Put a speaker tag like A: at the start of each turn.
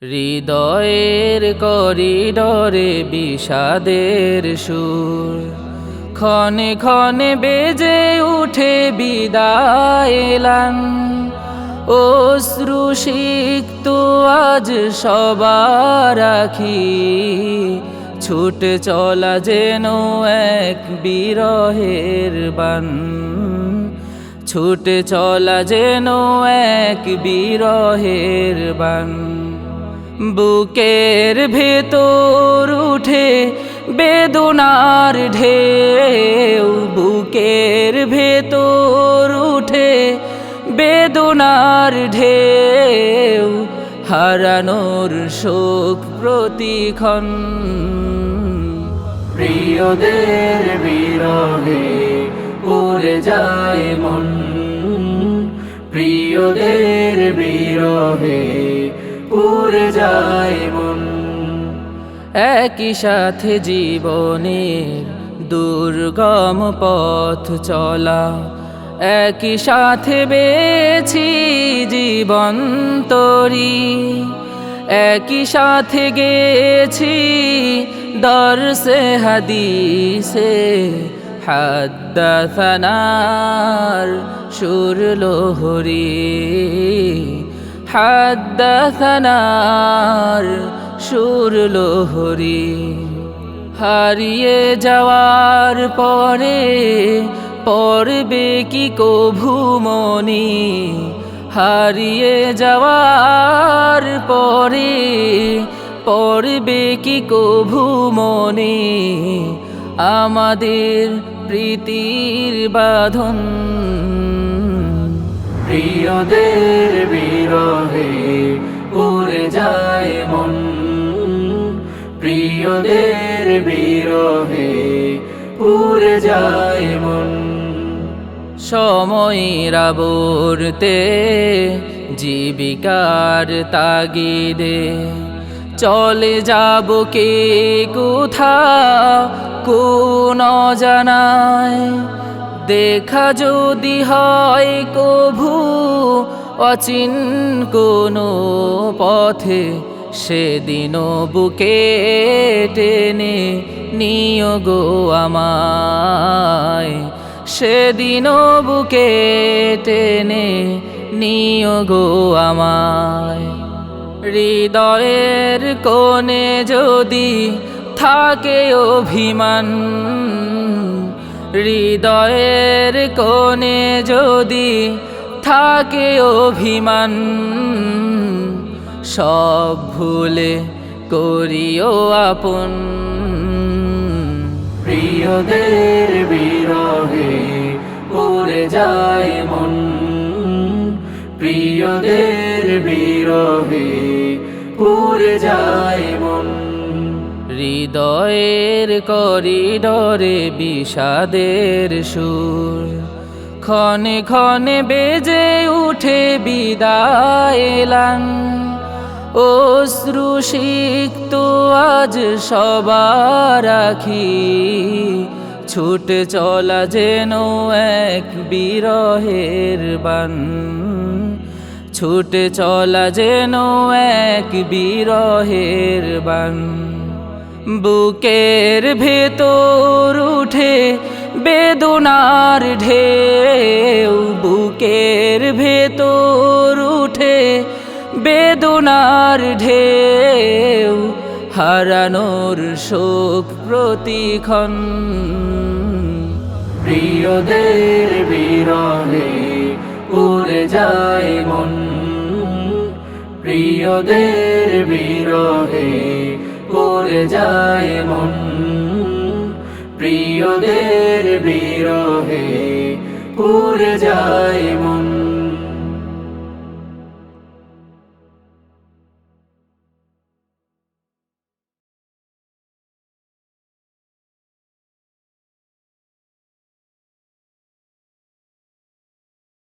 A: হৃদয়ের করিডরে বিষাদের সুর ক্ষণে ক্ষণে বেজে উঠে বিদায় এলান। অশ্রু সিক্ত আজ সবার আখি, ছুটে চলা যেন এক বিরহের বান। ছুটে চলা যেন এক বিরহের বান। বুকের ভেতর উঠে বেদনার ঢেউ, বুকের ভেতর উঠে বেদনার ঢেউ। হারানোর শোক প্রতিক্ষণ,
B: প্রিয়দের বিরহে পড়ে যায় মন, প্রিয়দের বিরহে পড়ে যায় মন।
A: একই সাথে জীবনের দুর্গম পথ চলা, একই সাথে বেছি জীবন তরি, একই সাথে গেছি দরসে হাদিসে হাদ্দাসানার সুর লোহরি, হাদ্দাসানার সুর লোহরি। হারিয়ে যাওয়ার পরে পড়বে কি কভু মনি, হারিয়ে যাওয়ার পরে পড়বে কি কভু মনি। আমাদের প্রীতির বাঁধন,
B: প্রিয়দের বিরহে পড়ে যায় মন, প্রিয়দের বিরহে পড়ে যায় মন।
A: সময়ের আবর্তে জীবিকার তাগিদে চলে যাব কে কোথা কোন অজানায়। দেখা যদি হয় কভু অচিন কোনো পথে, সেদিনও বুকে টেনে নিও গো আমায়, সেদিনও বুকে টেনে নিও গো আমায়। হৃদয়ের কোণে যদি থাকে অভিমান, হৃদয়ের কোণে যদি থাকে অভিমান, সব ভুলে করিও আপন।
B: প্রিয়দের বিরহে পড়ে যায় মন, প্রিয়দের বিরহে পড়ে যায় মন।
A: হৃদয়ের করিডরে বিষাদের সুর ক্ষণে ক্ষণে বেজে উঠে বিদায় এলান। অশ্রু সিক্ত আজ সবার আখি, ছুটে চলা যেন এক বিরহের বান। ছুটে চলা যেন এক বিরহের বান। বুকের ভেতর উঠে বেদনার ঢেউ, বুকের ভেতর উঠে বেদনার ঢেউ। হারানোর শোক প্রতিক্ষণ,
B: প্রিয়দের বিরহে পড়ে যায় মন, প্রিয়দের বিরহে পড়ে যায় মন, প্রিয়দের বিরহে পড়ে যায় মন।